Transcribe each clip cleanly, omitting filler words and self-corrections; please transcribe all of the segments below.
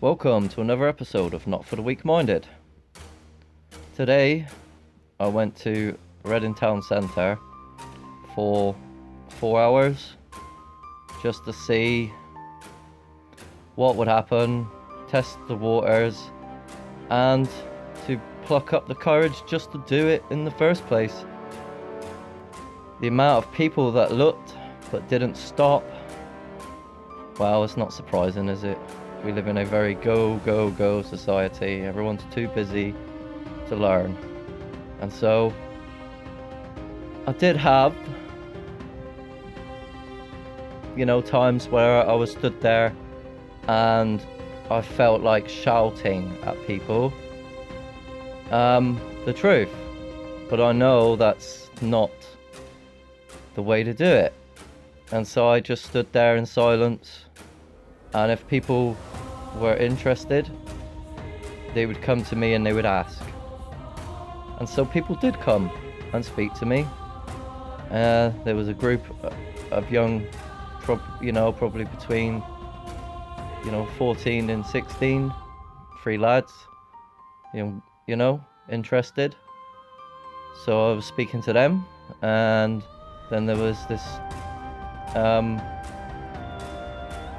Welcome to another episode of Not for the Weak-Minded. Today, I went to Reading Town Centre for 4 hours just to see what would happen, test the waters, and to pluck up the courage just to do it in the first place. The amount of people that looked but didn't stop, well, it's not surprising, is it? We live in a very go society. Everyone's too busy to learn. And so I did have, times where I was stood there and I felt like shouting at people the truth. But I know that's not the way to do it. And so I just stood there in silence. And if people were interested, they would come to me and they would ask. And so people did come and speak to me. There was a group of young, probably between 14 and 16, 3 lads, interested. So I was speaking to them, and then there was this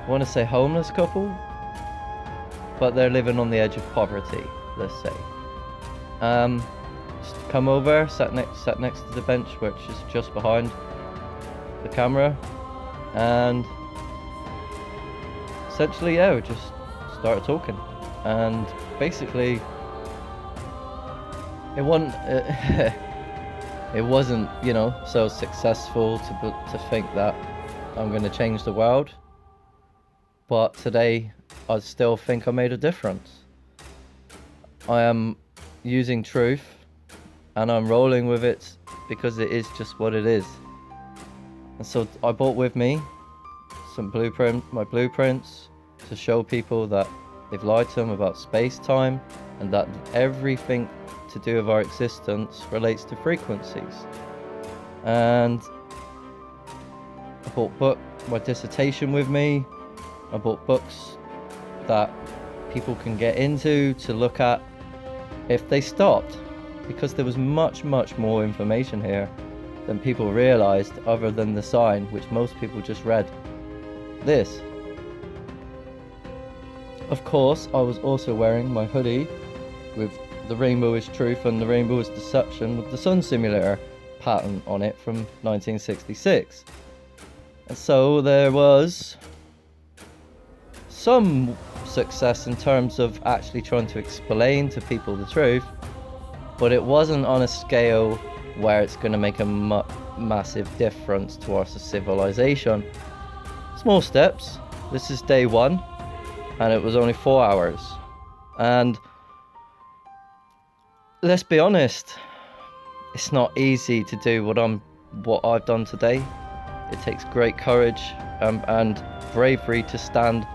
I want to say homeless couple, but they're living on the edge of poverty, let's say. Just come over, sat next to the bench, which is just behind the camera, and essentially, we just started talking. And basically, it wasn't, so successful to think that I'm going to change the world. But today, I still think I made a difference. I am using truth, and I'm rolling with it because it is just what it is. And so I brought with me my blueprints to show people that they've lied to them about space-time, and that everything to do with our existence relates to frequencies. And I brought my dissertation with me. I bought books that people can get into to look at if they stopped, because there was much more information here than people realized, other than the sign, which most people just read. This. Of course, I was also wearing my hoodie with "The Rainbow is Truth and the Rainbow is Deception" with the Sun Simulator pattern on it from 1966. And so there was some success in terms of actually trying to explain to people the truth, but it wasn't on a scale where it's going to make a massive difference to our civilization. Small steps. This is day 1, and it was only 4 hours. And let's be honest, it's not easy to do what I've done today. It takes great courage and bravery to stand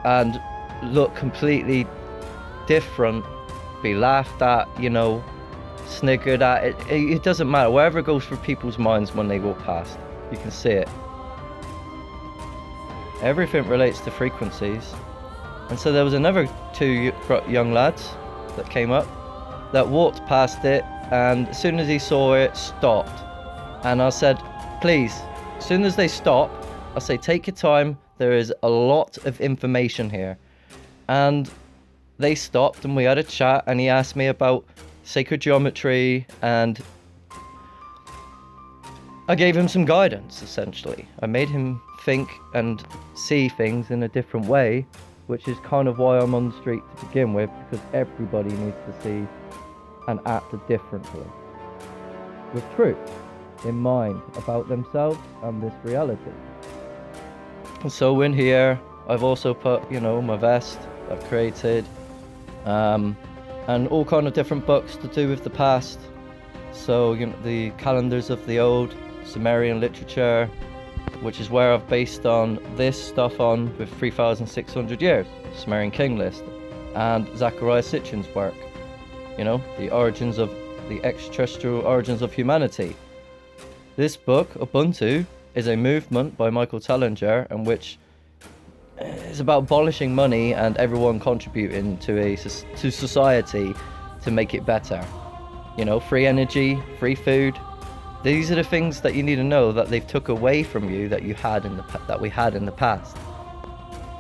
and look completely different, be laughed at, sniggered at. It doesn't matter. Wherever it goes through people's minds when they walk past, you can see it. Everything relates to frequencies. And so there was another 2 young lads that came up that walked past it, and as soon as he saw it, stopped. And I said, please, as soon as they stop, I say, take your time. There is a lot of information here. And they stopped and we had a chat, and he asked me about sacred geometry, and I gave him some guidance, essentially. I made him think and see things in a different way, which is kind of why I'm on the street to begin with, because everybody needs to see and act differently, with truth in mind about themselves and this reality. So in here, I've also put, my vest I've created, and all kind of different books to do with the past. So, the calendars of the old Sumerian literature, which is where I've based on this stuff on with 3,600 years, Sumerian king list, and Zachariah Sitchin's work, the extraterrestrial origins of humanity. This book, Ubuntu, is a movement by Michael Tellinger, in which it's about abolishing money and everyone contributing to society to make it better. You know, free energy, free food. These are the things that you need to know that they've took away from you that we had in the past.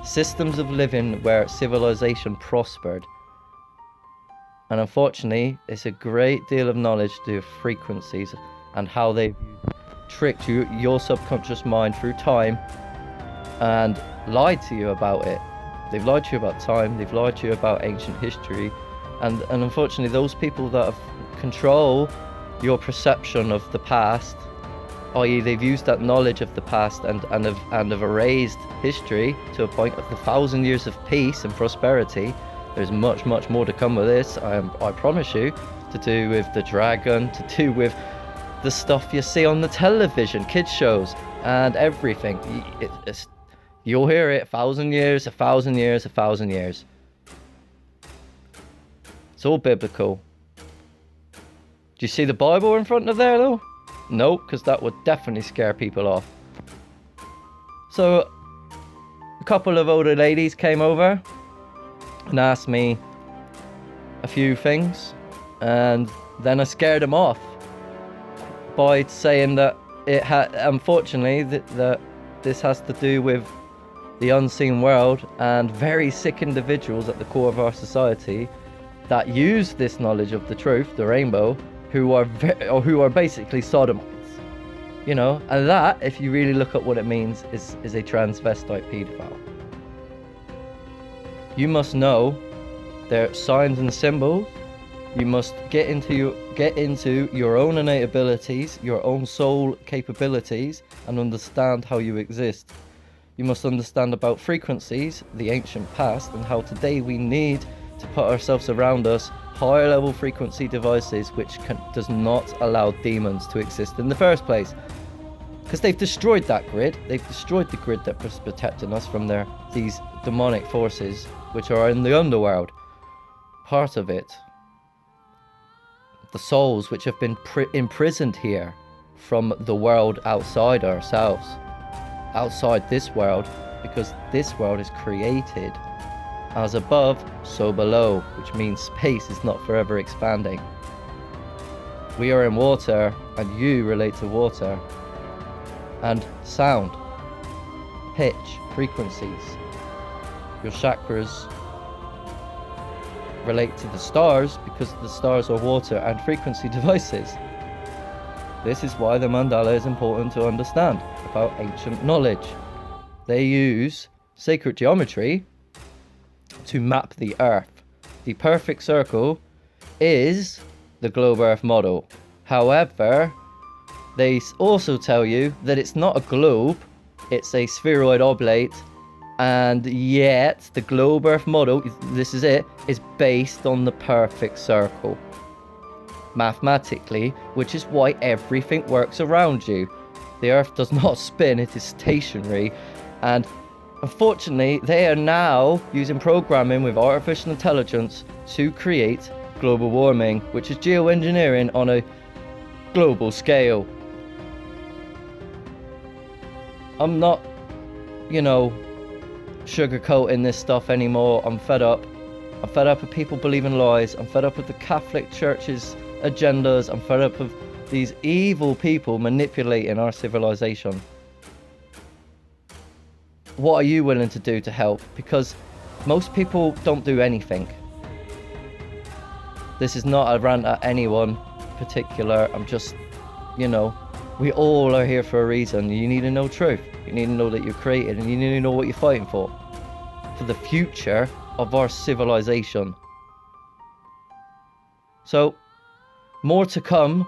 Systems of living where civilization prospered. And unfortunately, it's a great deal of knowledge to do with frequencies and how they've tricked your subconscious mind through time and lied to you about it. They've lied to you about time, they've lied to you about ancient history, and unfortunately those people that have control your perception of the past, i.e. they've used that knowledge of the past and have erased history to a point of the 1,000 years of peace and prosperity. There's much more to come with this, I promise you, to do with the dragon, to do with the stuff you see on the television, kids shows, and everything. You'll hear it 1,000 years, 1,000 years, 1,000 years. It's all biblical. Do you see the Bible in front of there though? No, because that would definitely scare people off. So, a couple of older ladies came over and asked me a few things, and then I scared them off by saying that unfortunately, that this has to do with the unseen world and very sick individuals at the core of our society that use this knowledge of the truth, the rainbow, who are basically sodomites, you know. And that, if you really look at what it means, is a transvestite paedophile. You must know their signs and symbols. You must get into your own innate abilities, your own soul capabilities, and understand how you exist. You must understand about frequencies, the ancient past, and how today we need to put ourselves around us higher level frequency devices which does not allow demons to exist in the first place. Because they've destroyed that grid. They've destroyed the grid that was protecting us from these demonic forces which are in the underworld. Part of it. The souls which have been imprisoned here from the world outside ourselves. Outside this world, because this world is created as above, so below, which means space is not forever expanding. We are in water, and you relate to water. And sound, pitch, frequencies. Your chakras relate to the stars because the stars are water and frequency devices. This is why the mandala is important to understand about ancient knowledge. They use sacred geometry to map the earth. The perfect circle is the globe earth model. However, they also tell you that it's not a globe, it's a spheroid oblate, and yet the globe earth model, this is it, is based on the perfect circle. Mathematically, which is why everything works around you. The earth does not spin, it is stationary, and unfortunately, they are now using programming with artificial intelligence to create global warming, which is geoengineering on a global scale. I'm not, sugarcoating this stuff anymore. I'm fed up. I'm fed up with people believing lies. I'm fed up with the Catholic Church's agendas. I'm fed up with these evil people manipulating our civilization. What are you willing to do to help? Because most people don't do anything. This is not a rant at anyone particular. I'm just, we all are here for a reason. You need to know truth. You need to know that you're created, and you need to know what you're fighting for the future of our civilization. So, more to come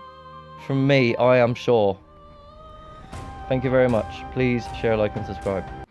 from me, I am sure. Thank you very much. Please share, like, and subscribe.